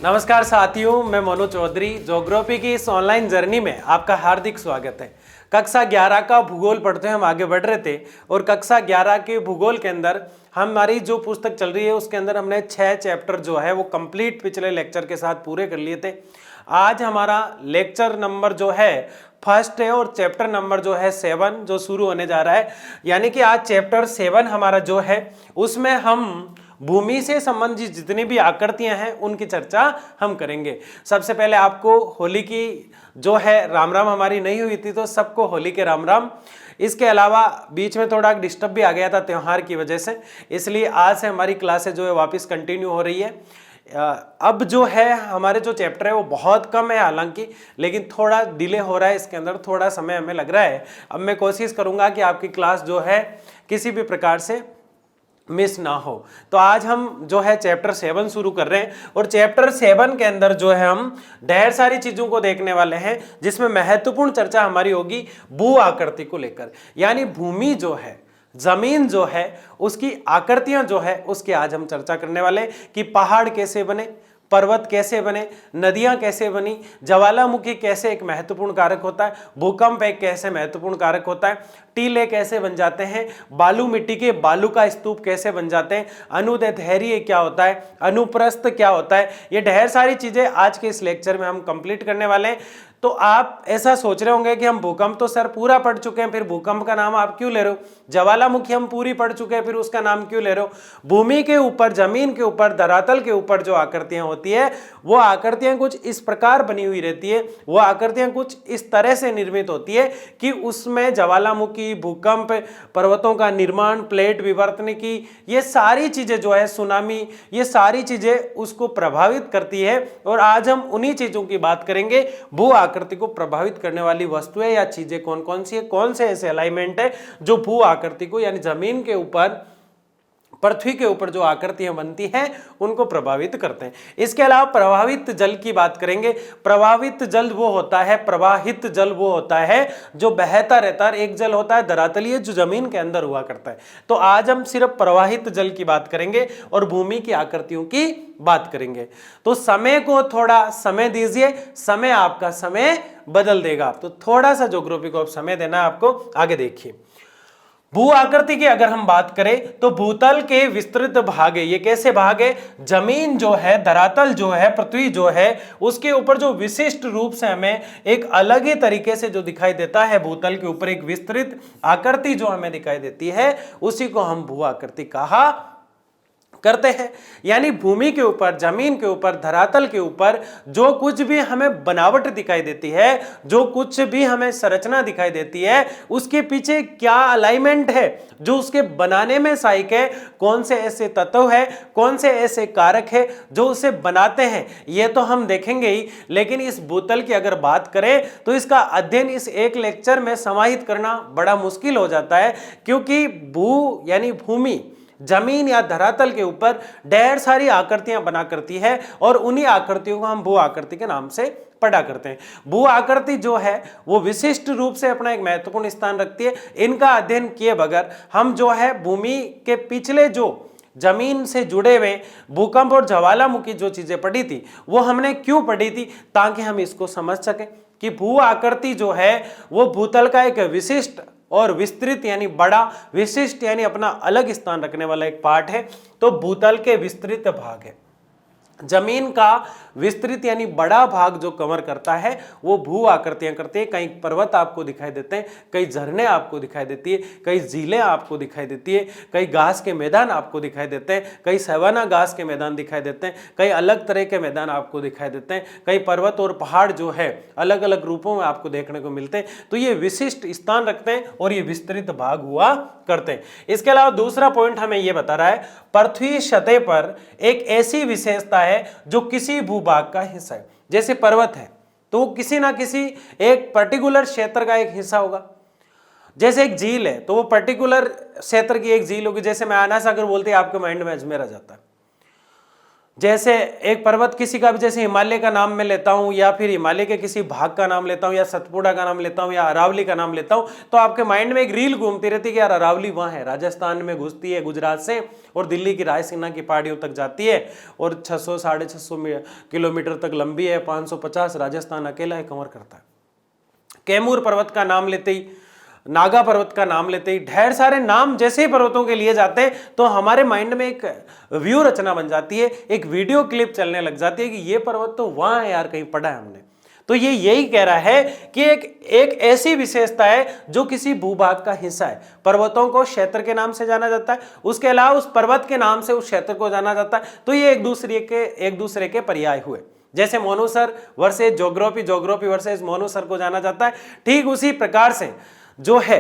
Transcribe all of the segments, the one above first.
नमस्कार साथियों, मैं मोनू चौधरी। ज्योग्राफी की इस ऑनलाइन जर्नी में आपका हार्दिक स्वागत है। कक्षा 11 का भूगोल पढ़ते हुए हम आगे बढ़ रहे थे और कक्षा 11 के भूगोल के अंदर हमारी जो पुस्तक चल रही है उसके अंदर हमने 6 चैप्टर जो है वो कंप्लीट पिछले लेक्चर के साथ पूरे कर लिए थे। आज हमारा लेक्चर नंबर जो है फर्स्ट है और चैप्टर नंबर जो है 7 जो शुरू होने जा रहा है। यानी कि आज चैप्टर 7 हमारा जो है उसमें हम भूमि से संबंधित जितनी भी आकृतियां हैं उनकी चर्चा हम करेंगे। सबसे पहले आपको होली की जो है राम राम हमारी नहीं हुई थी, तो सबको होली के राम राम। इसके अलावा बीच में थोड़ा डिस्टर्ब भी आ गया था त्यौहार की वजह से, इसलिए आज से हमारी क्लासें जो है वापस कंटिन्यू हो रही है। अब जो है हमारे जो चैप्टर है वो बहुत कम है हालांकि, लेकिन थोड़ा डिले हो रहा है, इसके अंदर थोड़ा समय हमें लग रहा है। अब मैं कोशिश करूंगा कि आपकी क्लास जो है किसी भी प्रकार से मिस ना हो। तो आज हम जो है चैप्टर 7 शुरू कर रहे हैं और चैप्टर 7 के अंदर जो है हम ढेर सारी चीजों को देखने वाले हैं, जिसमें महत्वपूर्ण चर्चा हमारी होगी भू आकृति को लेकर। यानी भूमि जो है, जमीन जो है, उसकी आकृतियां जो है उसकी आज हम चर्चा करने वाले हैं कि पहाड़ कैसे बने, पर्वत कैसे बने, नदियां कैसे बनी, ज्वालामुखी कैसे एक महत्वपूर्ण कारक होता है, भूकंप एक कैसे महत्वपूर्ण कारक होता है, टीले कैसे बन जाते हैं, बालू मिट्टी के बालू का स्तूप कैसे बन जाते हैं, अनुदैर्ध्य धैर्य क्या होता है, अनुप्रस्थ क्या होता है। ये ढेर सारी चीजें आज के इस लेक्चर में हम कंप्लीट करने वाले हैं। तो आप ऐसा सोच रहे होंगे कि हम भूकंप तो सर पूरा पढ़ चुके हैं, फिर भूकंप का नाम आप क्यों ले रहे हो, ज्वालामुखी हम पूरी पढ़ चुके हैं, फिर उसका नाम क्यों ले रहे हो। भूमि के ऊपर, जमीन के ऊपर, धरातल के ऊपर जो आकृतियां होती है वो आकृतियां कुछ इस प्रकार बनी हुई रहती है, वो आकृतियां कुछ इस तरह से निर्मित होती है कि उसमें ज्वालामुखी, भूकंप, पर्वतों का निर्माण, प्लेट विवर्तन की ये सारी चीजें जो है, सुनामी, ये सारी चीजें उसको प्रभावित करती है। और आज हम उन्हीं चीजों की बात करेंगे। भू आकृति को प्रभावित करने वाली वस्तुएं या चीजें कौन कौन सी है, कौन से ऐसे अलाइनमेंट है जो भू आकृति को यानी जमीन के ऊपर, पृथ्वी के ऊपर जो आकृतियां बनती हैं उनको प्रभावित करते हैं। इसके अलावा प्रभावित जल की बात करेंगे। प्रभावित जल वो होता है, प्रवाहित जल वो होता है जो बहता रहता है। एक जल होता है धरातलीय जो जमीन के अंदर हुआ करता है। तो आज हम सिर्फ प्रवाहित जल की बात करेंगे और भूमि की आकृतियों की बात करेंगे। तो समय को थोड़ा समय दीजिए, समय आपका समय बदल देगा। तो थोड़ा सा ज्योग्राफी को अब समय देना है आपको। आगे देखिए, भू आकृति की अगर हम बात करें तो भूतल के विस्तृत भाग है। ये कैसे भाग है? जमीन जो है, धरातल जो है, पृथ्वी जो है, उसके ऊपर जो विशिष्ट रूप से हमें एक अलग ही तरीके से जो दिखाई देता है, भूतल के ऊपर एक विस्तृत आकृति जो हमें दिखाई देती है, उसी को हम भू आकृति कहा करते हैं। यानी भूमि के ऊपर, जमीन के ऊपर, धरातल के ऊपर जो कुछ भी हमें बनावट दिखाई देती है, जो कुछ भी हमें संरचना दिखाई देती है, उसके पीछे क्या अलाइनमेंट है जो उसके बनाने में सहायक है, कौन से ऐसे तत्व है, कौन से ऐसे कारक है जो उसे बनाते हैं, ये तो हम देखेंगे ही। लेकिन इस भूतल की अगर बात करें तो इसका अध्ययन इस एक लेक्चर में समाहित करना बड़ा मुश्किल हो जाता है, क्योंकि भू यानी भूमि, जमीन या धरातल के ऊपर ढेर सारी आकृतियां बना करती है और उन्हीं आकृतियों को हम भू आकृति के नाम से पढ़ा करते हैं। भू आकृति जो है वो विशिष्ट रूप से अपना एक महत्वपूर्ण स्थान रखती है। इनका अध्ययन किए बगैर हम जो है भूमि के पिछले जो जमीन से जुड़े हुए भूकंप और ज्वालामुखी जो चीजें पढ़ी थी वो हमने क्यों पढ़ी थी, ताकि हम इसको समझ सकें कि भू आकृति जो है वो भूतल का एक विशिष्ट और विस्तृत यानी बड़ा, विशिष्ट यानी अपना अलग स्थान रखने वाला एक पार्ट है। तो भूतल के विस्तृत भाग है, जमीन का विस्तृत यानी बड़ा भाग जो कवर करता है वो भू आकृतियां करती है। कई पर्वत आपको दिखाई देते हैं, कई झरने आपको दिखाई देती है, कई झीलें आपको दिखाई देती है, कई घास के मैदान आपको दिखाई देते हैं, कई सवाना घास के मैदान दिखाई देते हैं, कई अलग तरह के मैदान आपको दिखाई देते हैं, कई पर्वत और पहाड़ जो है अलग अलग रूपों में आपको देखने को मिलते हैं। तो ये विशिष्ट स्थान रखते हैं और ये विस्तृत भाग हुआ करते हैं। इसके अलावा दूसरा पॉइंट हमें यह बता रहा है, पृथ्वी सतह पर एक ऐसी विशेषता है जो किसी भूभाग का हिस्सा है। जैसे पर्वत है तो वो किसी ना किसी एक पर्टिकुलर क्षेत्र का एक हिस्सा होगा। जैसे एक झील है तो वो पर्टिकुलर क्षेत्र की एक झील होगी। जैसे मैं आना सागर बोलते हैं, आपके माइंड में अजमेर आ जाता है। जैसे एक पर्वत किसी का भी, जैसे हिमालय का नाम मैं लेता हूं, या फिर हिमालय के किसी भाग का नाम लेता हूं, या सतपुड़ा का नाम लेता हूं, या अरावली का नाम लेता हूं, तो आपके माइंड में एक रील घूमती रहती है कि यार अरावली वहां है, राजस्थान में घुसती है गुजरात से और दिल्ली की रायसीना की पहाड़ियों तक जाती है और 600 650 किलोमीटर तक लंबी है, 550 राजस्थान अकेला है कवर करता है। कैमूर पर्वत का नाम लेते ही, नागा पर्वत का नाम लेते ही, ढेर सारे नाम जैसे ही पर्वतों के लिए जाते हैं तो हमारे माइंड में एक व्यू रचना बन जाती है, एक वीडियो क्लिप चलने लग जाती है कि ये पर्वत तो वहां है यार, कहीं पढ़ा है हमने। तो ये यही कह रहा है कि एक ऐसी विशेषता है जो किसी भूभाग का हिस्सा है। पर्वतों को क्षेत्र के नाम से जाना जाता है, उसके अलावा उस पर्वत के नाम से उस क्षेत्र को जाना जाता है। तो ये एक दूसरे के पर्याय हुए। जैसे मोनूसर वर्सेस ज्योग्राफी, ज्योग्राफी वर्सेस मोनूसर को जाना जाता है, ठीक उसी प्रकार से जो है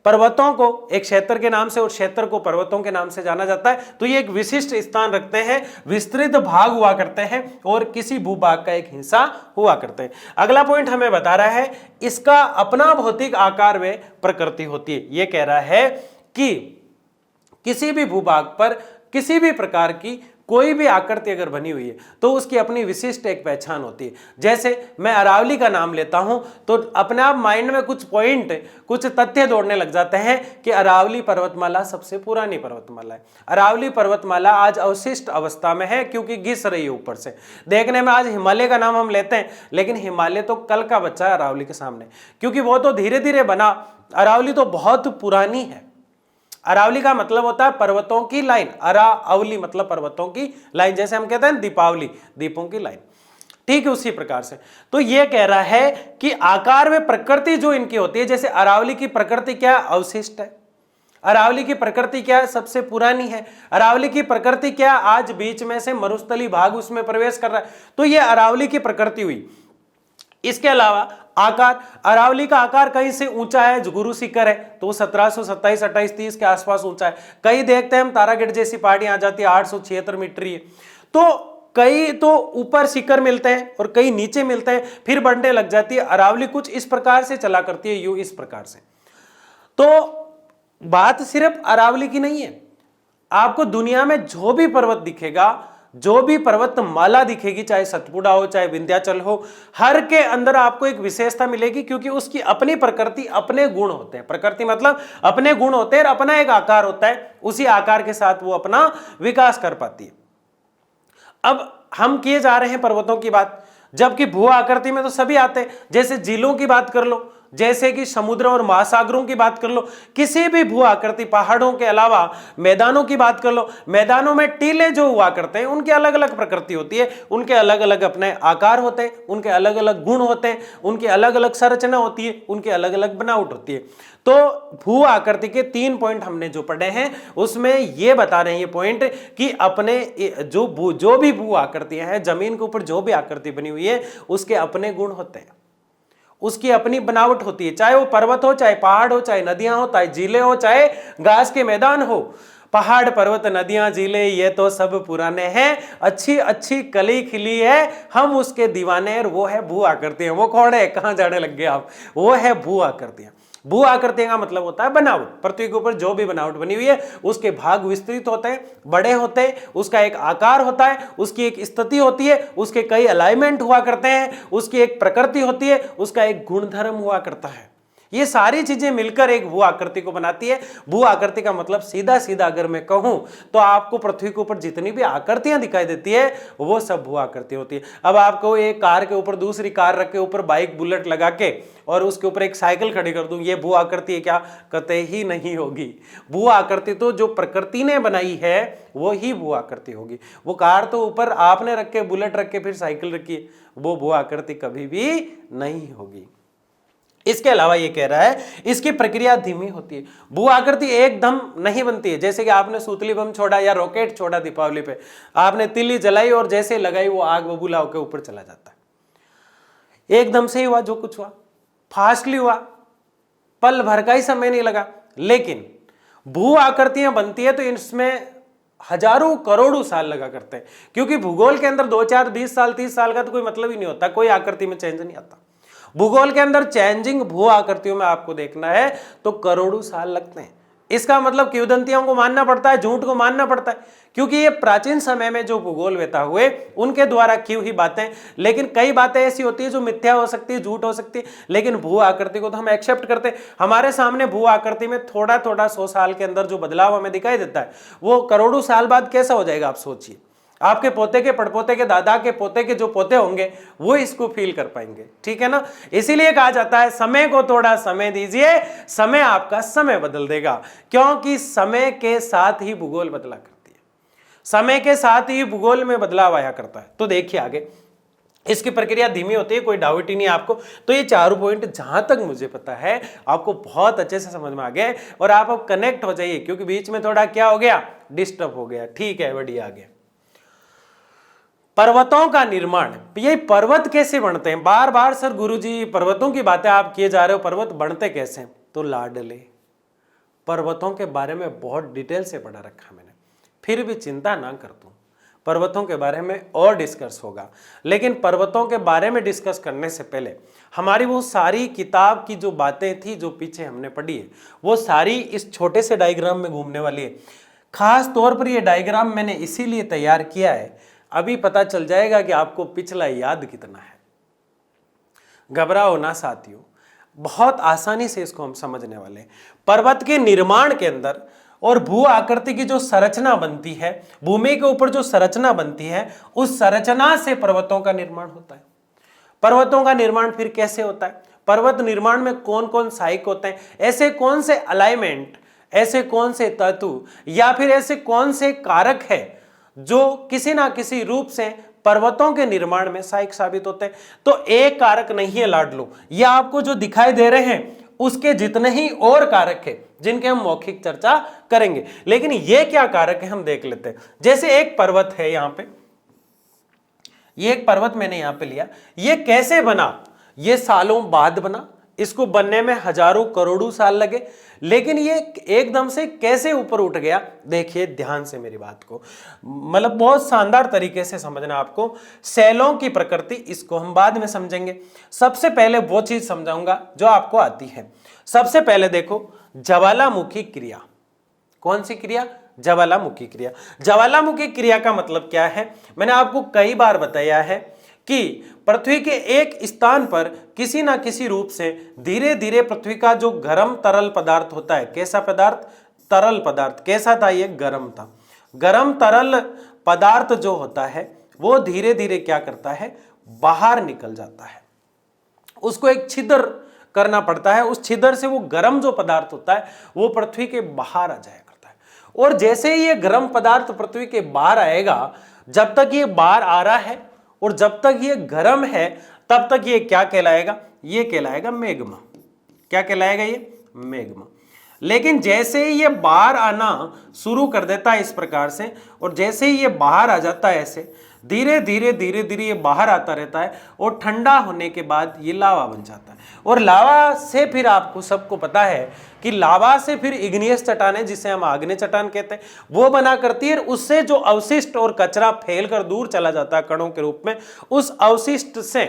पर्वतों को एक क्षेत्र के नाम से और क्षेत्र को पर्वतों के नाम से जाना जाता है। तो ये एक विशिष्ट स्थान रखते हैं, विस्तृत भाग हुआ करते हैं और किसी भूभाग का एक हिस्सा हुआ करते हैं। अगला पॉइंट हमें बता रहा है इसका अपना भौतिक आकार व प्रकृति होती है। ये कह रहा है कि किसी भी भूभाग पर किसी भी प्रकार की कोई भी आकृति अगर बनी हुई है तो उसकी अपनी विशिष्ट एक पहचान होती है। जैसे मैं अरावली का नाम लेता हूं तो अपने आप माइंड में कुछ पॉइंट, कुछ तथ्य दौड़ने लग जाते हैं कि अरावली पर्वतमाला सबसे पुरानी पर्वतमाला है। अरावली पर्वतमाला आज अवशिष्ट अवस्था में है क्योंकि घिस रही है ऊपर से। देखने में आज हिमालय का नाम हम लेते हैं, लेकिन हिमालय तो कल का बच्चा है अरावली के सामने, क्योंकि वो तो धीरे धीरे बना। अरावली तो बहुत पुरानी है। अरावली का मतलब होता है पर्वतों की लाइन, अरावली मतलब पर्वतों की लाइन, जैसे हम कहते हैं दीपावली, दीपों की लाइन, ठीक है उसी प्रकार से। तो यह कह रहा है कि आकार में प्रकृति जो इनकी होती है, जैसे अरावली की प्रकृति क्या है, अवशिष्ट है। अरावली की प्रकृति क्या है, सबसे पुरानी है। अरावली की प्रकृति क्या, आज बीच में से मरुस्थली भाग उसमें प्रवेश कर रहा है, तो यह अरावली की प्रकृति हुई। इसके अलावा आकार, अरावली का आकार कहीं से ऊंचा है, गुरु शिखर है तो 1727, 28, 30 के आसपास ऊंचा है। कहीं देखते हैं हम तारागढ़ जैसी पहाड़ी आ जाती है 876 मीटर है। तो कई तो ऊपर शिखर मिलते हैं और कई नीचे मिलते हैं, फिर बढ़ने लग जाती है। अरावली कुछ इस प्रकार से चला करती है, यू इस प्रकार से। तो बात सिर्फ अरावली की नहीं है, आपको दुनिया में जो भी पर्वत दिखेगा, जो भी पर्वतमाला दिखेगी, चाहे सतपुड़ा हो चाहे विंध्याचल हो, हर के अंदर आपको एक विशेषता मिलेगी, क्योंकि उसकी अपनी प्रकृति, अपने गुण होते हैं। प्रकृति मतलब अपने गुण होते हैं और अपना एक आकार होता है, उसी आकार के साथ वो अपना विकास कर पाती है। अब हम किए जा रहे हैं पर्वतों की बात, जबकि भू आकृति में तो सभी आते हैं। जैसे झीलों की बात कर लो, जैसे कि समुद्र और महासागरों की बात कर लो, किसी भी भू आकृति, पहाड़ों के अलावा मैदानों की बात कर लो, मैदानों में टीले जो हुआ करते हैं उनकी अलग अलग प्रकृति होती है, उनके अलग अलग अपने आकार होते हैं, उनके अलग अलग गुण होते हैं, उनकी अलग अलग संरचना होती है, उनकी अलग अलग बनावट होती है। तो भू आकृति के 3 पॉइंट हमने जो पढ़े हैं उसमें ये बता रहे हैं ये पॉइंट कि अपने जो भी भू आकृतियां हैं, जमीन के ऊपर जो भी आकृति बनी हुई है उसके अपने गुण होते हैं, उसकी अपनी बनावट होती है। चाहे वो पर्वत हो, चाहे पहाड़ हो, चाहे नदियां हो, चाहे झीलें हो, चाहे घास के मैदान हो। पहाड़, पर्वत, नदियां, झीलें ये तो सब पुराने हैं, अच्छी अच्छी कली खिली है, हम उसके दीवाने, और वो है भू आकृतियां। वो कौन है, कहां जाने लग गए आप, वो है भू आकृतियां। भू आकृतियां का मतलब होता है बनावट। पृथ्वी के ऊपर जो भी बनावट बनी हुई है उसके भाग विस्तृत होते हैं, बड़े होते हैं, उसका एक आकार होता है, उसकी एक स्थिति होती है, उसके कई अलाइनमेंट हुआ करते हैं, उसकी एक प्रकृति होती है, उसका एक गुणधर्म हुआ करता है। ये सारी चीजें मिलकर एक भू आकृति को बनाती है। भू आकृति का मतलब सीधा सीधा अगर मैं कहूं तो आपको पृथ्वी के ऊपर जितनी भी आकृतियां दिखाई देती है वो सब भू आकृति होती है। अब आपको एक कार के ऊपर दूसरी कार रख के ऊपर बाइक, बुलेट लगा के और उसके ऊपर एक साइकिल खड़ी कर दूं, ये भू आकृति है क्या? कतई ही नहीं होगी। भू आकृति तो जो प्रकृति ने बनाई है वो ही भू आकृति होगी। वो कार तो ऊपर आपने रख के, बुलेट रख के फिर साइकिल रखी, वो भू आकृति कभी भी नहीं होगी। इसके अलावा ये कह रहा है इसकी प्रक्रिया धीमी होती है। भू आकृति एकदम नहीं बनती है। जैसे कि आपने सूतली बम छोड़ा या रॉकेट छोड़ा दीपावली पे, आपने तिल्ली जलाई और जैसे लगाई वो आग बबूला होकर ऊपर चला जाता है। एकदम से ही हुआ जो कुछ हुआ, फास्टली हुआ, पल भर का ही समय नहीं लगा। लेकिन भू आकृतियां बनती है तो इसमें हजारों करोड़ों साल लगा करते हैं, क्योंकि भूगोल के अंदर 2, 4, 20 साल, 30 साल का तो कोई मतलब ही नहीं होता, कोई आकृति में चेंज नहीं आता। भूगोल के अंदर चेंजिंग भू आकृतियों में आपको देखना है तो करोड़ों साल लगते हैं। इसका मतलब किंवदंतियों को मानना पड़ता है, झूठ को मानना पड़ता है, क्योंकि ये प्राचीन समय में जो भूगोलवेता हुए उनके द्वारा की हुई बातें। लेकिन कई बातें ऐसी होती है जो मिथ्या हो सकती है, झूठ हो सकती है, लेकिन भू आकृति को तो हम एक्सेप्ट करते हैं। हमारे सामने भू आकृति में थोड़ा थोड़ा 100 साल के अंदर जो बदलाव हमें दिखाई देता है वो करोड़ों साल बाद कैसा हो जाएगा, आप सोचिए। आपके पोते के पड़पोते के दादा के पोते के जो पोते होंगे वो इसको फील कर पाएंगे, ठीक है ना। इसीलिए कहा जाता है समय को थोड़ा समय दीजिए, समय आपका समय बदल देगा, क्योंकि समय के साथ ही भूगोल बदला करती है, समय के साथ ही भूगोल में बदलाव आया करता है। तो देखिए आगे इसकी प्रक्रिया धीमी होती है, कोई डाउट ही नहीं आपको। तो ये चारों पॉइंट जहां तक मुझे पता है आपको बहुत अच्छे से समझ में आ गए और आप अब कनेक्ट हो जाइए, क्योंकि बीच में थोड़ा क्या हो गया, डिस्टर्ब हो गया। ठीक है, बढ़िया। आगे पर्वतों का निर्माण, ये पर्वत कैसे बनते हैं? बार बार सर गुरुजी पर्वतों की बातें आप किए जा रहे हो, पर्वत बनते कैसे हैं? तो लाडले, पर्वतों के बारे में बहुत डिटेल से पढ़ा रखा मैंने, फिर भी चिंता ना कर तू, पर्वतों के बारे में और डिस्कस होगा। लेकिन पर्वतों के बारे में डिस्कस करने से पहले हमारी वो सारी किताब की जो बातें थी जो पीछे हमने पढ़ी है वो सारी इस छोटे से डायग्राम में घूमने वाली है। खास तौर पर ये डायग्राम मैंने इसीलिए तैयार किया है, अभी पता चल जाएगा कि आपको पिछला याद कितना है। घबराओ ना साथियों, बहुत आसानी से इसको हम समझने वाले हैं। पर्वत के निर्माण के अंदर और भू आकृति की जो संरचना बनती है, भूमि के ऊपर जो संरचना बनती है, उस संरचना से पर्वतों का निर्माण होता है। पर्वतों का निर्माण फिर कैसे होता है? पर्वत निर्माण में कौन कौन सहायक होते हैं? ऐसे कौन से अलाइनमेंट, ऐसे कौन से तत्व या फिर ऐसे कौन से कारक है जो किसी ना किसी रूप से पर्वतों के निर्माण में सहायक साबित होते हैं? तो एक कारक नहीं है लाडलो, ये आपको जो दिखाई दे रहे हैं उसके जितने ही और कारक है जिनके हम मौखिक चर्चा करेंगे। लेकिन ये क्या कारक है हम देख लेते हैं। जैसे एक पर्वत है, यहां पे ये एक पर्वत मैंने यहां पे लिया, ये कैसे बना? ये सालों बाद बना, इसको बनने में हजारों करोड़ों साल लगे, लेकिन ये एकदम से कैसे ऊपर उठ गया? देखिए ध्यान से मेरी बात को, मतलब बहुत शानदार तरीके से समझना आपको। सेलों की प्रकृति इसको हम बाद में समझेंगे, सबसे पहले वो चीज समझाऊंगा जो आपको आती है। सबसे पहले देखो ज्वालामुखी क्रिया। कौन सी क्रिया? ज्वालामुखी क्रिया। ज्वालामुखी क्रिया का मतलब क्या है? मैंने आपको कई बार बताया है कि पृथ्वी के एक स्थान पर किसी ना किसी रूप से धीरे धीरे पृथ्वी का जो गर्म तरल पदार्थ होता है, कैसा पदार्थ? तरल पदार्थ। कैसा था ये? गर्म था। गर्म तरल पदार्थ जो होता है वो धीरे धीरे क्या करता है? बाहर निकल जाता है। उसको एक छिद्र करना पड़ता है, उस छिद्र से वो गर्म जो पदार्थ होता है वो पृथ्वी के बाहर आ जाया करता है। और जैसे ही ये गर्म पदार्थ पृथ्वी के बाहर आएगा, जब तक ये बाहर आ रहा है और जब तक ये गर्म है तब तक ये क्या कहलाएगा? ये कहलाएगा मैग्मा। क्या कहलाएगा? ये मैग्मा। लेकिन जैसे ही ये बाहर आना शुरू कर देता है इस प्रकार से, और जैसे ही ये बाहर आ जाता है ऐसे धीरे धीरे ये बाहर आता रहता है और ठंडा होने के बाद ये लावा बन जाता है। और लावा से फिर आपको सबको पता है कि लावा से फिर इग्नियस चट्टानें, जिसे हम आग्नेय चट्टान कहते हैं, वो बना करती है। उससे जो अवशिष्ट और कचरा फैलकर दूर चला जाता है कणों के रूप में, उस अवशिष्ट से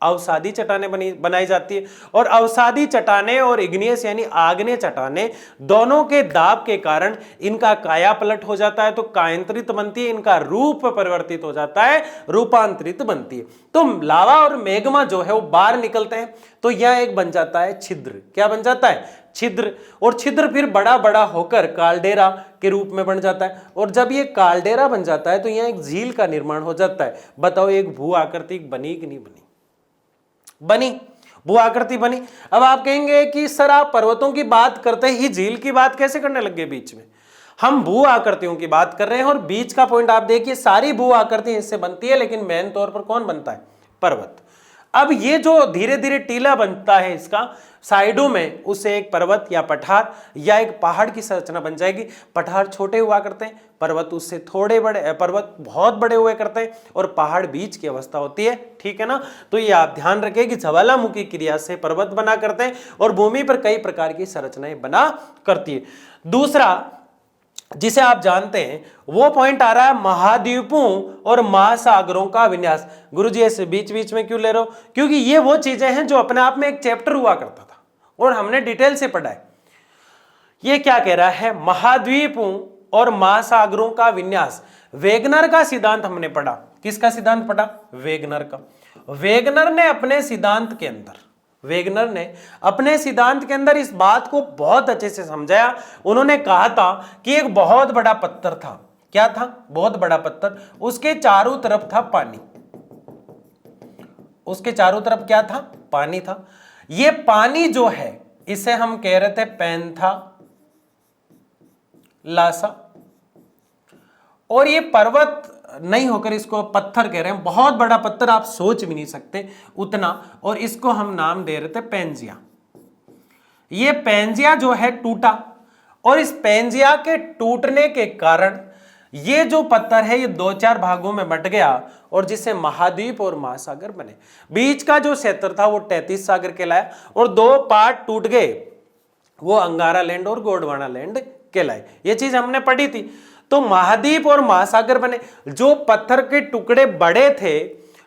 अवसादी चट्टानें बनाई जाती है। और अवसादी चट्टानें और इग्नियस यानी आग्नेय चट्टानें दोनों के दाब के कारण इनका काया पलट हो जाता है, तो कायांतरित बनती है, इनका रूप परिवर्तित हो जाता है, रूपांतरित बनती है। तो लावा और मैग्मा जो है वो बाहर निकलते हैं, तो यह एक बन जाता है छिद्र। क्या बन जाता है? छिद्र। और छिद्र फिर बड़ा बड़ा होकर कालडेरा के रूप में बन जाता है। और जब ये कालडेरा बन जाता है तो यहां एक झील का निर्माण हो जाता है। बताओ एक भू आकृति बनी कि नहीं बनी? बनी, भू आकृति बनी। अब आप कहेंगे कि सर आप पर्वतों की बात करते ही झील की बात कैसे करने लग गए बीच में? हम भू आकृतियों की बात कर रहे हैं और बीच का पॉइंट आप देखिए, सारी भू आकृति इससे बनती है, लेकिन मेन तौर पर कौन बनता है? पर्वत। अब ये जो धीरे धीरे टीला बनता है इसका साइडों में, उससे एक पर्वत या पठार या एक पहाड़ की संरचना बन जाएगी। पठार छोटे हुआ करते हैं, पर्वत उससे थोड़े बड़े, पर्वत बहुत बड़े हुए करते हैं और पहाड़ बीच की अवस्था होती है। ठीक है ना? तो ये आप ध्यान रखें कि ज्वालामुखी क्रिया से पर्वत बना करते हैं और भूमि पर कई प्रकार की संरचनाएं बना करती है। दूसरा जिसे आप जानते हैं वो पॉइंट आ रहा है महाद्वीपों और महासागरों का विन्यास। गुरुजी ऐसे बीच बीच में क्यों ले रहे हो? क्योंकि ये वो चीजें हैं जो अपने आप में एक चैप्टर हुआ करता था और हमने डिटेल से पढ़ा है। ये क्या कह रहा है, महाद्वीपों और महासागरों का विन्यास। वेगनर का सिद्धांत हमने पढ़ा, किसका सिद्धांत पढ़ा, वेगनर का। वेगनर ने अपने सिद्धांत के अंदर इस बात को बहुत अच्छे से समझाया। उन्होंने कहा था कि एक बहुत बड़ा पत्थर था, क्या था, बहुत बड़ा पत्थर, उसके चारों तरफ था पानी, उसके चारों तरफ क्या था, पानी था। ये पानी जो है इसे हम कह रहे थे पैंथालासा, और ये पर्वत नहीं होकर इसको पत्थर कह रहे हैं, बहुत बड़ा पत्थर, आप सोच भी नहीं सकते उतना, और इसको हम नाम दे रहे थे पैंजिया। ये पैंजिया जो है टूटा, और इस पैंजिया के टूटने के कारण ये जो पत्थर है ये 2-4 भागों में बट गया, और जिससे महाद्वीप और महासागर बने। बीच का जो क्षेत्र था वो 33 सागर कहलाया, और 2 पार्ट टूट गए, वो अंगारा लैंड और गोंडवाना लैंड कहलाए। ये चीज हमने पढ़ी थी। तो महाद्वीप और महासागर बने। जो पत्थर के टुकड़े बड़े थे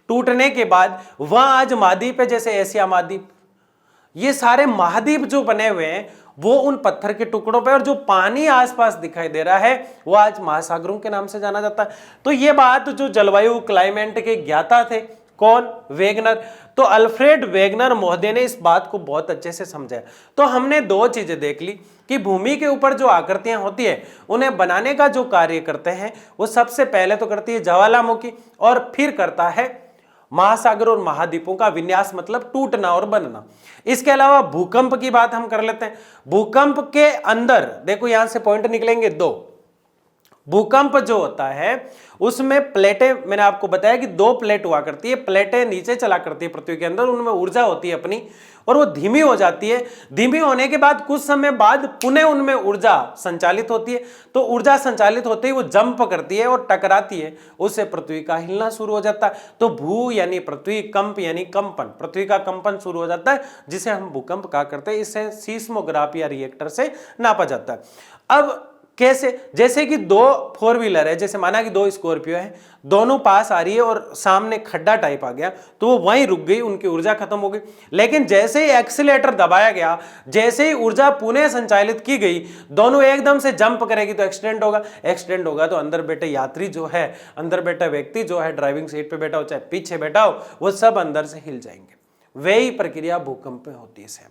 टूटने के बाद, वहां आज महाद्वीप है, जैसे एशिया महाद्वीप। ये सारे महाद्वीप जो बने हुए हैं वो उन पत्थर के टुकड़ों पे, और जो पानी आसपास दिखाई दे रहा है वो आज महासागरों के नाम से जाना जाता है। तो ये बात जो जलवायु क्लाइमेट के ज्ञाता थे, कौन, वेगनर। तो अल्फ्रेड वेगनर महोदय ने इस बात को बहुत अच्छे से समझाया। तो हमने 2 चीजें देख ली कि भूमि के ऊपर जो आकृतियां होती है उन्हें बनाने का जो कार्य करते हैं वो सबसे पहले तो करती है ज्वालामुखी, और फिर करता है महासागर और महाद्वीपों का विन्यास, मतलब टूटना और बनना। इसके अलावा भूकंप की बात हम कर लेते हैं। भूकंप के अंदर देखो, यहां से पॉइंट निकलेंगे 2। भूकंप जो होता है उसमें प्लेटें, मैंने आपको बताया कि 2 प्लेट हुआ करती है, प्लेटें नीचे चला करती है पृथ्वी के अंदर, उनमें ऊर्जा होती है अपनी, और वो धीमी हो जाती है। धीमी होने के बाद कुछ समय बाद पुनः उनमें ऊर्जा संचालित होती है। तो ऊर्जा संचालित होते ही वो जंप करती है और टकराती है, उससे पृथ्वी का हिलना शुरू हो जाता है। तो भू यानी पृथ्वी, कंप यानी कंपन, पृथ्वी का कंपन शुरू हो जाता है, जिसे हम भूकंप कहा करते हैं। इसे सीस्मोग्राफ या रिएक्टर से नापा जाता है। अब कैसे, जैसे कि 2 4 व्हीलर है, जैसे माना कि 2 स्कॉर्पियो है, दोनों पास आ रही है और सामने खड्डा टाइप आ गया, तो वो वहीं रुक गई, उनकी ऊर्जा खत्म हो गई। लेकिन जैसे ही एक्सीलेटर दबाया गया, जैसे ही ऊर्जा पुनः संचालित की गई, दोनों एकदम से जंप करेगी तो एक्सीडेंट होगा। एक्सीडेंट होगा तो अंदर बैठे यात्री जो है, अंदर बैठा व्यक्ति जो है, ड्राइविंग सीट पे बैठा हो चाहे पीछे बैठा हो, वो सब अंदर से हिल जाएंगे। वही प्रक्रिया भूकंप में होती है। सेम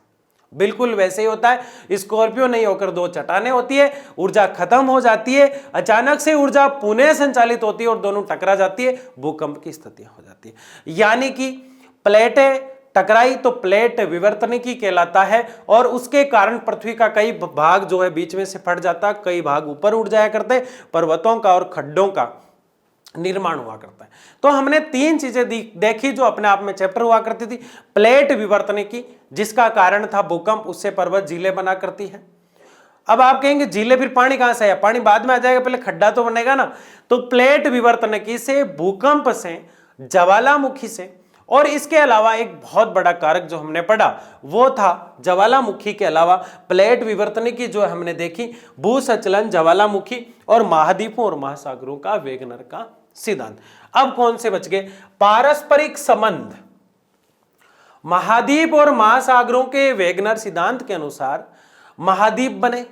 बिल्कुल वैसे ही होता है। स्कॉर्पियो नहीं होकर 2 चट्टानें होती है, ऊर्जा खत्म हो जाती है, अचानक से ऊर्जा पुनः संचालित होती है और दोनों टकरा जाती है, भूकंप की स्थितियां हो जाती है। यानी कि प्लेटें टकराई तो प्लेट विवर्तनिकी कहलाता है, और उसके कारण पृथ्वी का कई भाग जो है बीच में से फट जाता, कई भाग ऊपर उठ जाया करते, पर्वतों का और खड्डों का निर्माण हुआ करता है। तो हमने 3 चीजें देखी जो अपने आप में चैप्टर हुआ करती थी। प्लेट विवर्तनिकी, जिसका कारण था भूकंप, उससे पर्वत झीलें बना करती है। अब आप कहेंगे झीलें, फिर पानी कहां से आया, पानी बाद में आ जाएगा, पहले खड्डा तो बनेगा ना। तो प्लेट विवर्तनिकी से, भूकंप से, ज्वालामुखी से, और इसके अलावा एक बहुत बड़ा कारक जो हमने पढ़ा वो था ज्वालामुखी के अलावा प्लेट विवर्तनिकी जो हमने देखी, भूसंचलन, ज्वालामुखी और महाद्वीपों और महासागरों का वेगनर का सिद्धांत। अब कौन से बच गए, पारस्परिक संबंध। महाद्वीप और महासागरों के वेगनर सिद्धांत के अनुसार महाद्वीप बने,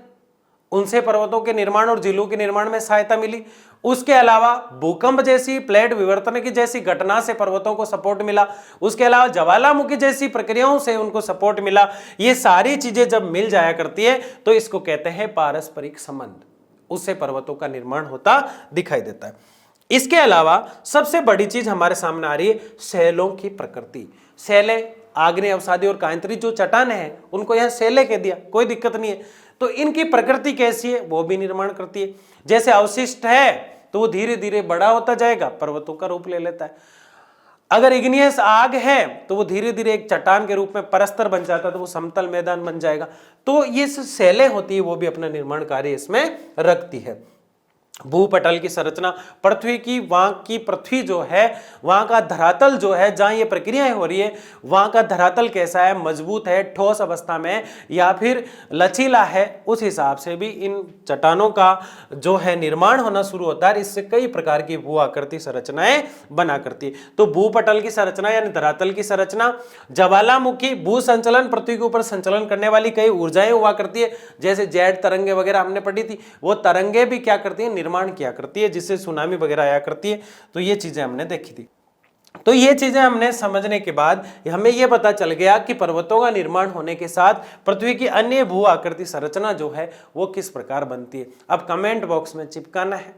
उनसे पर्वतों के निर्माण और झीलों के निर्माण में सहायता मिली। उसके अलावा भूकंप जैसी, प्लेट विवर्तनिकी जैसी घटना से पर्वतों को सपोर्ट मिला। उसके अलावा ज्वालामुखी जैसी प्रक्रियाओं से उनको सपोर्ट मिला। ये सारी चीजें जब मिल जाया करती है तो इसको कहते हैं पारस्परिक संबंध, उससे पर्वतों का निर्माण होता दिखाई देता है। इसके अलावा सबसे बड़ी चीज हमारे सामने आ रही है शैलों की प्रकृति। शैलें, आग्नेय, अवसादी और कांतरी जो चट्टानें हैं उनको यहाँ शैलें कह दिया, कोई दिक्कत नहीं है। तो इनकी प्रकृति कैसी है, वो भी निर्माण करती है। जैसे अवशिष्ट है तो वो धीरे धीरे बड़ा होता जाएगा, पर्वतों का रूप ले लेता है। अगर इग्नियस आग है तो वो धीरे धीरे एक चट्टान के रूप में परस्तर बन जाता है, तो वो समतल मैदान बन जाएगा। तो ये शैलें होती है वो भी अपना निर्माण कार्य इसमें रखती है। भूपटल की संरचना, पृथ्वी की, वहां की पृथ्वी जो है, वहां का धरातल जो है, जहां ये प्रक्रियाएं हो रही है, वहां का धरातल कैसा है, मजबूत है, ठोस अवस्था में है या फिर लचीला है, उस हिसाब से भी इन चट्टानों का जो है निर्माण होना शुरू होता है। इससे कई प्रकार की भू आकृति संरचनाएं बना करती है। तो भूपटल की संरचना यानी धरातल की संरचना, ज्वालामुखी भू संचलन, पृथ्वी के ऊपर संचलन करने वाली कई ऊर्जाएं हुआ करती है, जैसे जेट तरंगे वगैरह हमने पढ़ी थी, वो तरंगे भी क्या करती है, निर्माण किया करती है, जिससे सुनामी वगैरह आया करती है। तो ये चीजें हमने देखी थी। तो ये चीजें हमने समझने के बाद हमें यह पता चल गया कि पर्वतों का निर्माण होने के साथ पृथ्वी की अन्य भू आकृति संरचना जो है वो किस प्रकार बनती है। अब कमेंट बॉक्स में चिपकाना है,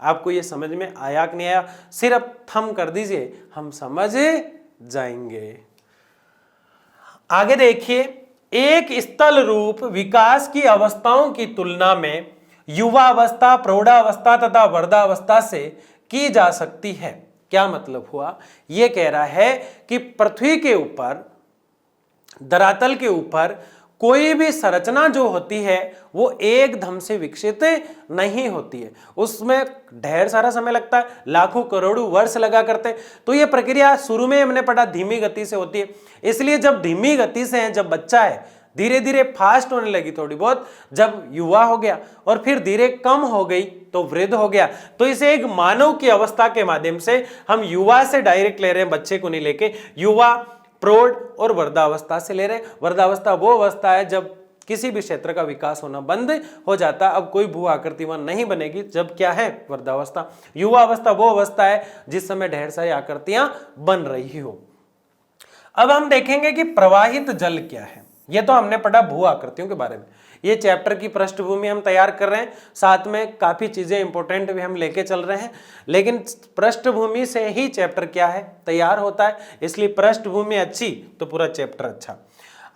आपको ये समझ में आया कि नहीं आया, सिर्फ थंब कर दीजिए, हम समझ जाएंगे। आगे देखिए, एक स्थल रूप विकास की अवस्थाओं की तुलना में युवावस्था, प्रौढ़ावस्था तथा वृद्धावस्था से की जा सकती है। क्या मतलब हुआ, यह कह रहा है कि पृथ्वी के ऊपर, धरातल के ऊपर कोई भी संरचना जो होती है वो एकदम से विकसित नहीं होती है, उसमें ढेर सारा समय लगता है, लाखों करोड़ों वर्ष लगा करते हैं। तो ये प्रक्रिया शुरू में हमने पढ़ा धीमी गति से होती है, इसलिए जब धीमी गति से है, जब बच्चा है, धीरे धीरे फास्ट होने लगी थोड़ी बहुत, जब युवा हो गया और फिर धीरे कम हो गई तो वृद्ध हो गया। तो इसे एक मानव की अवस्था के माध्यम से हम युवा से डायरेक्ट ले रहे हैं, बच्चे को नहीं लेके, युवा, प्रौढ़ और वृद्धावस्था से ले रहे हैं। वृद्धावस्था वो अवस्था है जब किसी भी क्षेत्र का विकास होना बंद हो जाता है, अब कोई भू आकृति वहां नहीं बनेगी, जब क्या है, वृद्धावस्था। युवा अवस्था वो अवस्था है जिस समय ढेर सारी आकृतियां बन रही हो। अब हम देखेंगे कि प्रवाहित जल क्या है। ये तो हमने पढ़ा भू आकृतियों के बारे में, ये चैप्टर की पृष्ठभूमि हम तैयार कर रहे हैं, साथ में काफी चीजें इंपॉर्टेंट भी हम लेके चल रहे हैं, लेकिन पृष्ठभूमि से ही चैप्टर क्या है, तैयार होता है। इसलिए पृष्ठभूमि अच्छी तो पूरा चैप्टर अच्छा।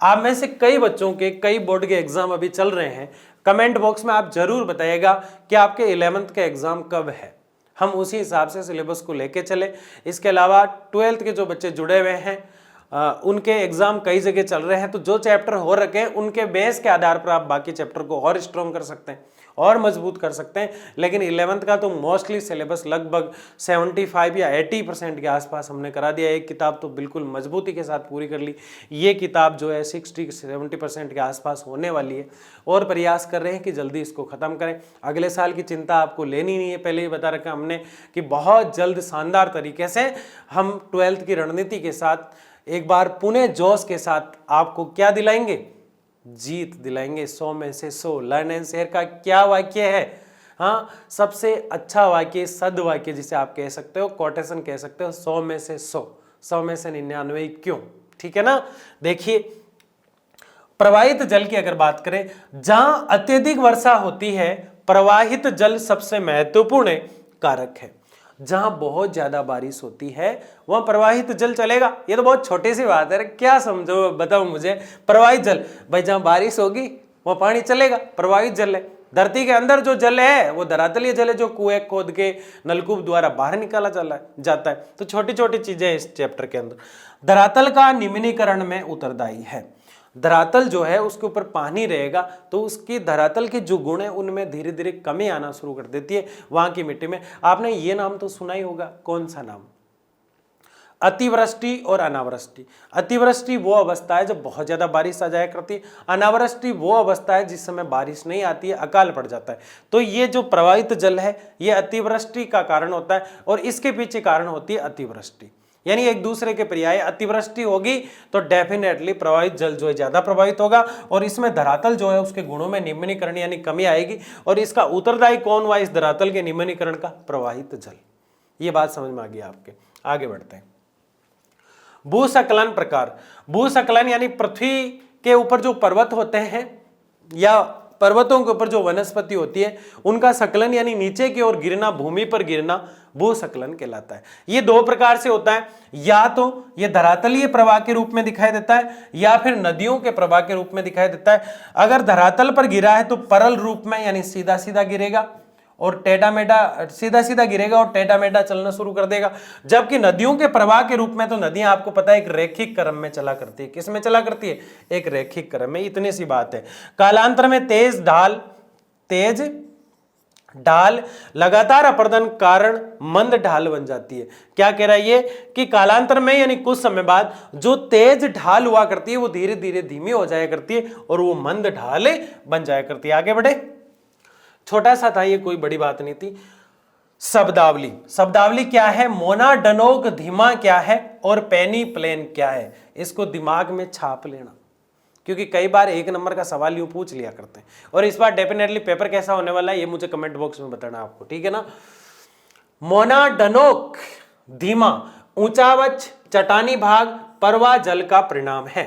आप में से कई बच्चों के कई बोर्ड के एग्जाम अभी चल रहे हैं, कमेंट बॉक्स में आप जरूर बताइएगा कि आपके 11th के एग्जाम कब है, हम उसी हिसाब से सिलेबस को लेके चले। इसके अलावा 12th के जो बच्चे जुड़े हुए हैं उनके एग्जाम कई जगह चल रहे हैं, तो जो चैप्टर हो रखे हैं उनके बेस के आधार पर आप बाकी चैप्टर को और स्ट्रॉन्ग कर सकते हैं और मजबूत कर सकते हैं। लेकिन 11th का तो मोस्टली सिलेबस लगभग 75 या 80% के आसपास हमने करा दिया। एक किताब तो बिल्कुल मजबूती के साथ पूरी कर ली, ये किताब जो है 60-70% के आसपास होने वाली है, और प्रयास कर रहे हैं कि जल्दी इसको ख़त्म करें। अगले साल की चिंता आपको लेनी नहीं है, पहले ही बता रखा हमने कि बहुत जल्द शानदार तरीके से हम 12th की रणनीति के साथ एक बार पुणे जोश के साथ आपको क्या दिलाएंगे, जीत दिलाएंगे। 100 में से 100 लर्न एंड शेयर का क्या वाक्य है, हाँ, सबसे अच्छा वाक्य, सद वाक्य जिसे आप कह सकते हो, कोटेशन कह सकते हो, 100 में से 100, 100 में से 99 क्यों, ठीक है ना। देखिए, प्रवाहित जल की अगर बात करें, जहां अत्यधिक वर्षा होती है प्रवाहित जल सबसे महत्वपूर्ण कारक है। जहां बहुत ज्यादा बारिश होती है वहां प्रवाहित जल चलेगा। ये तो बहुत छोटी सी बात है, क्या समझो बताओ मुझे। प्रवाहित जल, भाई जहां बारिश होगी वहां पानी चलेगा, प्रवाहित जल है। धरती के अंदर जो जल है वो धरातलीय जल है, जो कुएं खोद के नलकूप द्वारा बाहर निकाला जाता है। तो छोटी छोटी चीजें इस चैप्टर के अंदर। धरातल का निम्नीकरण में उत्तरदायी है। धरातल जो है उसके ऊपर पानी रहेगा तो उसकी धरातल के जो गुण है उनमें धीरे धीरे कमी आना शुरू कर देती है वहां की मिट्टी में। आपने ये नाम तो सुना ही होगा, कौन सा नाम, अतिवृष्टि और अनावृष्टि। अतिवृष्टि वो अवस्था है जब बहुत ज्यादा बारिश आ जाया करती है, अनावृष्टि वो अवस्था है जिस समय बारिश नहीं आती है, अकाल पड़ जाता है। तो ये जो प्रवाहित जल है ये अतिवृष्टि का कारण होता है और इसके पीछे कारण होती है अतिवृष्टि, यानी एक दूसरे के पर्याय। अतिवृष्टि होगी तो डेफिनेटली प्रवाहित जल जो है ज्यादा प्रभावित होगा और इसमें धरातल जो है उसके गुणों में निम्नीकरण यानी कमी आएगी। और इसका उत्तरदायी कौन हुआ इस धरातल के निम्नीकरण का, प्रवाहित जल। ये बात समझ में आ गई आपके। आगे बढ़ते हैं। भूसकलन प्रकार। भूसकलन यानी पृथ्वी के ऊपर जो पर्वत होते हैं या पर्वतों के ऊपर जो वनस्पति होती है उनका सकलन यानी नीचे की ओर गिरना, भूमि पर गिरना भूसकलन कहलाता है। ये दो प्रकार से होता है, या तो ये धरातलीय प्रवाह के रूप में दिखाई देता है या फिर नदियों के प्रवाह के रूप में दिखाई देता है। अगर धरातल पर गिरा है तो परल रूप में यानी सीधा सीधा गिरेगा और टेढ़ा मेढ़ा, सीधा सीधा गिरेगा और टेढ़ा मेढ़ा चलना शुरू कर देगा। जबकि नदियों के प्रवाह के रूप में तो नदियां आपको पता है एक रैखिक क्रम में चला करती है। किस में चला करती है, एक रैखिक क्रम में। इतनी सी बात है। कालांतर में तेज ढाल लगातार अपरदन कारण मंद ढाल बन जाती है। क्या कह रहा है ये कि कालांतर में यानी कुछ समय बाद जो तेज ढाल हुआ करती है वो धीरे धीरे धीमी हो जाया करती है और वो मंद ढाल बन जाया करती है। आगे बढ़े, छोटा सा था ये, कोई बड़ी बात नहीं थी। शब्दावली, शब्दावली क्या है, मोनाडनोक धीमा क्या है और पेनी प्लेन क्या है, इसको दिमाग में छाप लेना, क्योंकि कई बार एक नंबर का सवाल यूं पूछ लिया करते हैं। और इस बार डेफिनेटली पेपर कैसा होने वाला है ये मुझे कमेंट बॉक्स में बताना आपको, ठीक है ना। मोनाडनोक धीमा, ऊंचावच चट्टानी भाग परवा जल का परिणाम है।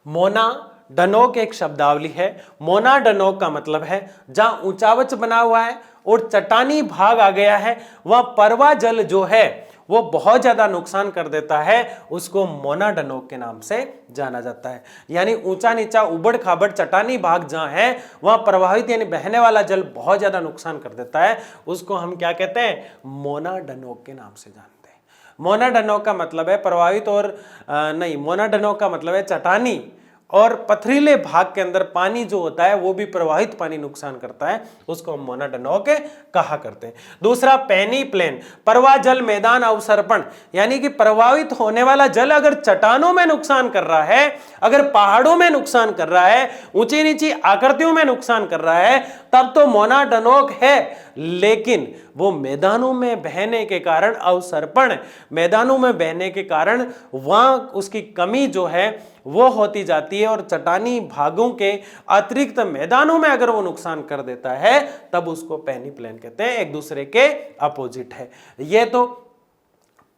मोनाडनोक एक शब्दावली है। मोनाडनोक का मतलब है जहां ऊंचावच बना हुआ है और चट्टानी भाग आ गया है, वह परवा जल जो है वो बहुत ज्यादा नुकसान कर देता है, उसको मोनाडनोक के नाम से जाना जाता है। यानी ऊंचा नीचा उबड़ खाबड़ चट्टानी भाग जहां है वहां प्रवाहित यानी बहने वाला जल बहुत ज्यादा नुकसान कर देता है, उसको हम क्या कहते हैं, मोनाडनोक के नाम से जानते हैं। मोनाडनोक का मतलब है प्रवाहित और नहीं, मोनाडनोक का मतलब है चट्टानी और पथरीले भाग के अंदर पानी जो होता है वो भी प्रवाहित पानी नुकसान करता है, उसको हम मोनाडनोक कहा करते हैं। दूसरा पेनी प्लेन, प्रवाह जल मैदान अवसर्पण, यानी कि प्रवाहित होने वाला जल अगर चट्टानों में नुकसान कर रहा है, अगर पहाड़ों में नुकसान कर रहा है, ऊंची नीची आकृतियों में नुकसान कर रहा है, तब तो मोनाडनोक है। लेकिन वो मैदानों में बहने के कारण, अवसर्पण मैदानों में बहने के कारण वहां उसकी कमी जो है वो होती जाती है और चट्टानी भागों के अतिरिक्त मैदानों में अगर वो नुकसान कर देता है तब उसको पेनी प्लेन कहते हैं, एक दूसरे के अपोजिट है। ये तो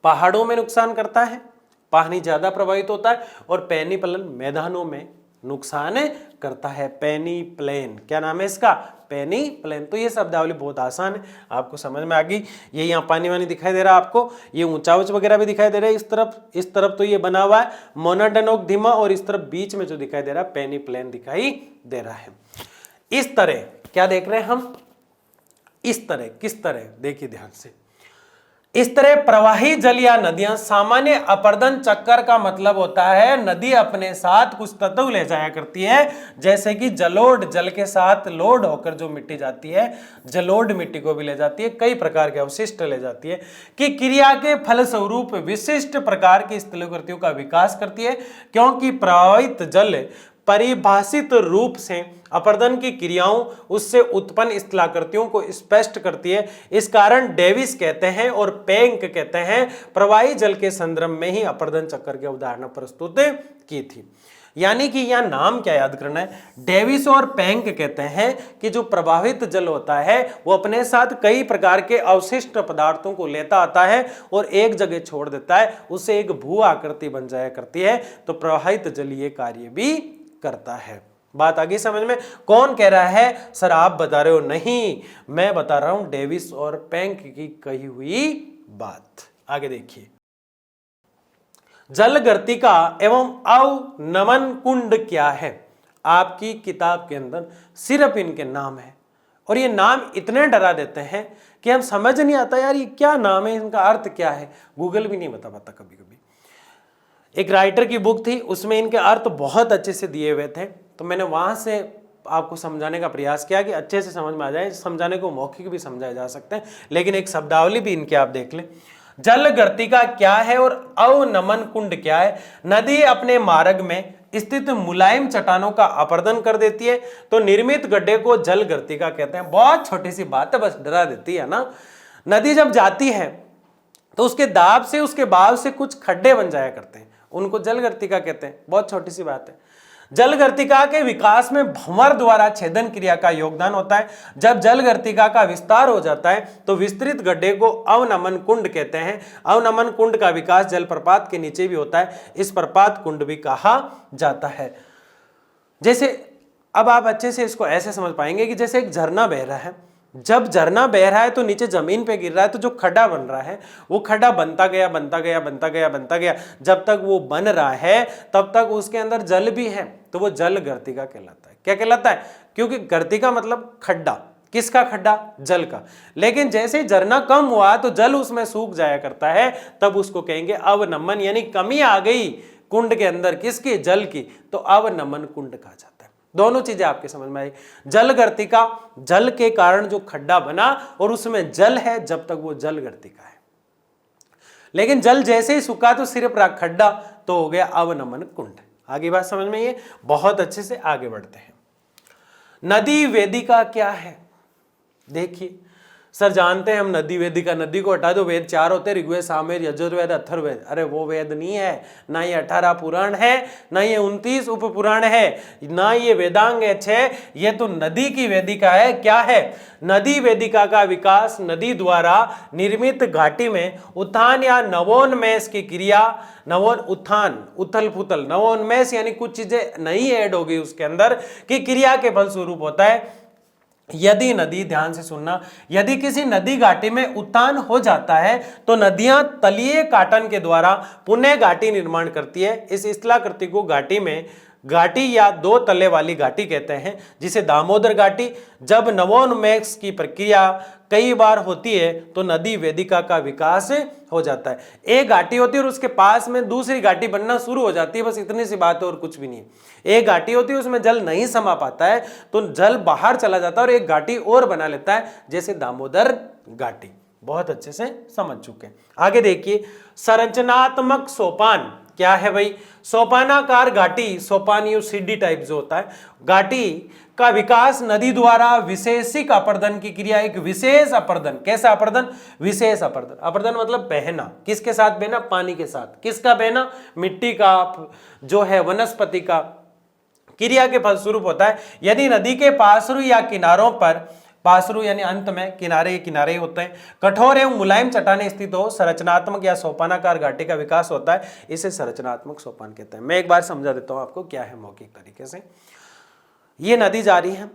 पहाड़ों में नुकसान करता है, पानी ज्यादा प्रभावित होता है, और पेनी प्लेन मैदानों में नुकसान करता है। पेनी प्लेन, क्या नाम है इसका, पेनी प्लेन। तो ये शब्दावली बहुत आसान है, आपको समझ में आ गई। ये यहाँ पानी वानी दिखाई दे रहा है आपको, ये ऊंचा ऊंच वगैरह भी दिखाई दे रहा है। इस तरफ तो ये बना हुआ है मोनाडनोक धीमा, और इस तरफ बीच में जो दिखाई दे रहा है पेनी प्लेन दिखाई दे रहा है। इस तरह क्या देख रहे हैं हम, इस तरह, किस तरह, देखिए ध्यान से। इस तरह प्रवाही जल या नदियां सामान्य अपरदन चक्कर का मतलब होता है नदी अपने साथ कुछ तत्व ले जाया करती है, जैसे कि जलोढ़ जल के साथ लोड होकर जो मिट्टी जाती है, जलोढ़ मिट्टी को भी ले जाती है, कई प्रकार के अवशिष्ट ले जाती है, कि क्रिया के फलस्वरूप विशिष्ट प्रकार की स्थलाकृतियों का विकास करती है। क्योंकि प्रवाहित जल परिभाषित रूप से अपरदन की क्रियाओं उससे उत्पन्न स्थलाकृतियों को स्पष्ट करती है। इस कारण डेविस कहते हैं और पेंक कहते हैं प्रवाही जल के संदर्भ में ही अपरदन चक्कर के उदाहरण प्रस्तुत की थी। यानी कि यह नाम क्या याद करना है, डेविस और पेंक कहते हैं कि जो प्रवाहित जल होता है वो अपने साथ कई प्रकार के अवशिष्ट पदार्थों को लेता आता है और एक जगह छोड़ देता है, उससे एक भू आकृति बन जाया करती है। तो प्रवाहित जल ये कार्य भी करता है। बात आगे समझ में, कौन कह रहा है सर आप बता रहे हो, नहीं मैं बता रहा हूं डेविस और पेंक की कही हुई बात। आगे देखिए, जल गर्तिका एवं अवनमन कुंड क्या है। आपकी किताब के अंदर सिर्फ इनके नाम है और ये नाम इतने डरा देते हैं कि हम समझ नहीं आता यार ये क्या नाम है, इनका अर्थ क्या है, गूगल भी नहीं बता पाता कभी कभी। एक राइटर की बुक थी, उसमें इनके अर्थ बहुत अच्छे से दिए हुए थे, तो मैंने वहां से आपको समझाने का प्रयास किया कि अच्छे से समझ में आ जाए। समझाने को मौखिक भी समझाए जा सकते हैं, लेकिन एक शब्दावली भी इनके आप देख लें। जल गर्तिका क्या है और अवनमन कुंड क्या है। नदी अपने मार्ग में स्थित मुलायम चट्टानों का अपरदन कर देती है, तो निर्मित गड्ढे को जल गर्तिका कहते हैं। बहुत छोटी सी बात है, बस डरा देती है ना। नदी जब जाती है तो उसके दाब से, उसके बहाव से कुछ खड्डे बन जाया करते हैं, उनको जल गर्तिका कहते हैं। बहुत छोटी सी बात है। जल गर्तिका के विकास में भंवर द्वारा छेदन क्रिया का योगदान होता है। जब जल गर्तिका का विस्तार हो जाता है तो विस्तृत गड्ढे को अवनमन कुंड कहते हैं। अवनमन कुंड का विकास जलप्रपात के नीचे भी होता है, इस प्रपात कुंड भी कहा जाता है। जैसे अब आप अच्छे से इसको ऐसे समझ पाएंगे कि जैसे एक झरना बह रहा है, जब झरना बह रहा है तो नीचे जमीन पे गिर रहा है, तो जो खड्डा बन रहा है वो खड्डा बनता गया बनता गया बनता गया बनता गया, जब तक वो बन रहा है तब तक उसके अंदर जल भी है, तो वो जल गर्तिका कहलाता है। क्या कहलाता है, क्योंकि गर्तिका मतलब खड्डा, किसका खड्डा, जल का। लेकिन जैसे झरना कम हुआ तो जल उसमें सूख जाया करता है, तब उसको कहेंगे अवनमन, यानी कमी आ गई कुंड के अंदर, किसकी, जल की, तो अवनमन कुंड कहा जाता है। दोनों चीजें आपके समझ में आई। जल गर्तिका, जल के कारण जो खड्डा बना और उसमें जल है जब तक वो जल गर्तिका है, लेकिन जल जैसे ही सूखा तो सिर्फ रहा खड्डा, तो हो गया अवनमन कुंड। आगे बात समझ में, ये बहुत अच्छे से आगे बढ़ते हैं। नदी वेदिका क्या है? देखिए सर जानते हैं हम नदी वेदिका, नदी को हटा दो, वेद 4 होते हैं, ऋग्वेद, सामवेद, यजुर्वेद, अथर्ववेद। अरे वो वेद नहीं है, ना ये 18 पुराण है, ना ये 29 उप पुराण है, ना ये वेदांग है 6, ये तो नदी की वेदिका है। क्या है? नदी वेदिका का विकास नदी द्वारा निर्मित घाटी में उत्थान या नवोन्मेष की क्रिया, नवोन उत्थान, उथल पुथल, नवोन्मेष यानी कुछ चीजें नई ऐड हो गई उसके अंदर की क्रिया के फलस्वरूप होता है। यदि नदी, ध्यान से सुनना, यदि किसी नदी घाटी में उत्तान हो जाता है तो नदियां तलीय काटन के द्वारा पुनः घाटी निर्माण करती है। इस स्थलाकृति को घाटी में घाटी या 2 तले वाली घाटी कहते हैं, जिसे दामोदर घाटी। जब नवोन्मेष की प्रक्रिया कई बार होती है तो नदी वेदिका का विकास हो जाता है। एक घाटी होती है और उसके पास में दूसरी घाटी बनना शुरू हो जाती है, बस इतनी सी बात है और कुछ भी नहीं है। एक घाटी होती है उसमें जल नहीं समा पाता है तो जल बाहर चला जाता है और एक घाटी और बना लेता है, जैसे दामोदर घाटी। बहुत अच्छे से समझ चुके हैं। आगे देखिए, संरचनात्मक सोपान क्या है भाई? सोपानाकार घाटी, सोपान यू सीढ़ी टाइप जो होता है, घाटी का विकास नदी द्वारा विशेषिक अपर्दन की क्रिया, एक विशेष अपर्दन। कैसा अपर्दन? विशेष अपर्दन। अपर्दन मतलब बहना। किसके साथ बहना? पानी के साथ। किसका बहना? मिट्टी का, जो है वनस्पति का, क्रिया के फलस्वरूप होता है। यदि नदी के पार्श्व या किनारों पर, पार्श्व यानी अंत में, किनारे किनारे होते हैं, कठोर एवं मुलायम चट्टानें स्थित हो, संरचनात्मक या सोपानाकार घाटी का विकास होता है, इसे संरचनात्मक सोपान कहते हैं। मैं एक बार समझा देता हूं आपको क्या है मौखिक तरीके से। ये नदी जा रही है,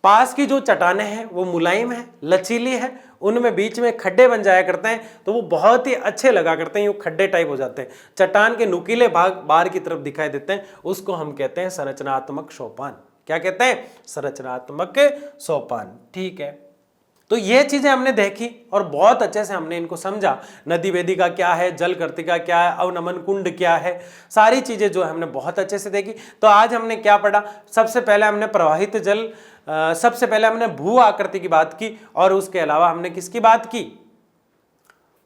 पास की जो चट्टानें हैं वो मुलायम है, लचीली है, उनमें बीच में खड्डे बन जाया करते हैं, तो वो बहुत ही अच्छे लगा करते हैं, यूं खड्डे टाइप हो जाते हैं, चट्टान के नुकीले भाग बाहर की तरफ दिखाई देते हैं, उसको हम कहते हैं संरचनात्मक सोपान। क्या कहते हैं? संरचनात्मक सोपान। ठीक है, तो ये चीजें हमने देखी और बहुत अच्छे से हमने इनको समझा। नदी वेदिका क्या है, जल गर्तिका क्या है, अवनमन कुंड क्या है, सारी चीजें जो हमने बहुत अच्छे से देखी। तो आज हमने क्या पढ़ा? सबसे पहले हमने प्रवाहित जल, सबसे पहले हमने भू आकृति की बात की, और उसके अलावा हमने किसकी बात की?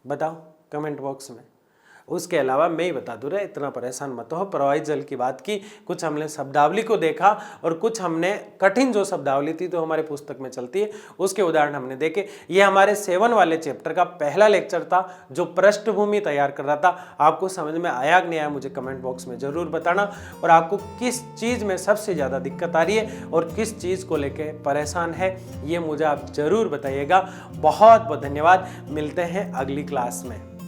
बताओ कमेंट बॉक्स में। उसके अलावा मैं ही बता दूँ, इतना परेशान मत हो। प्रवाहित जल की बात की, कुछ हमने शब्दावली को देखा और कुछ हमने कठिन जो शब्दावली थी तो हमारे पुस्तक में चलती है उसके उदाहरण हमने देखे। ये हमारे 7 वाले चैप्टर का पहला लेक्चर था जो पृष्ठभूमि तैयार कर रहा था। आपको समझ में आया कि नहीं आया मुझे कमेंट बॉक्स में जरूर बताना, और आपको किस चीज़ में सबसे ज़्यादा दिक्कत आ रही है और किस चीज़ को लेकर परेशान है ये मुझे आप जरूर बताइएगा। बहुत बहुत धन्यवाद, मिलते हैं अगली क्लास में।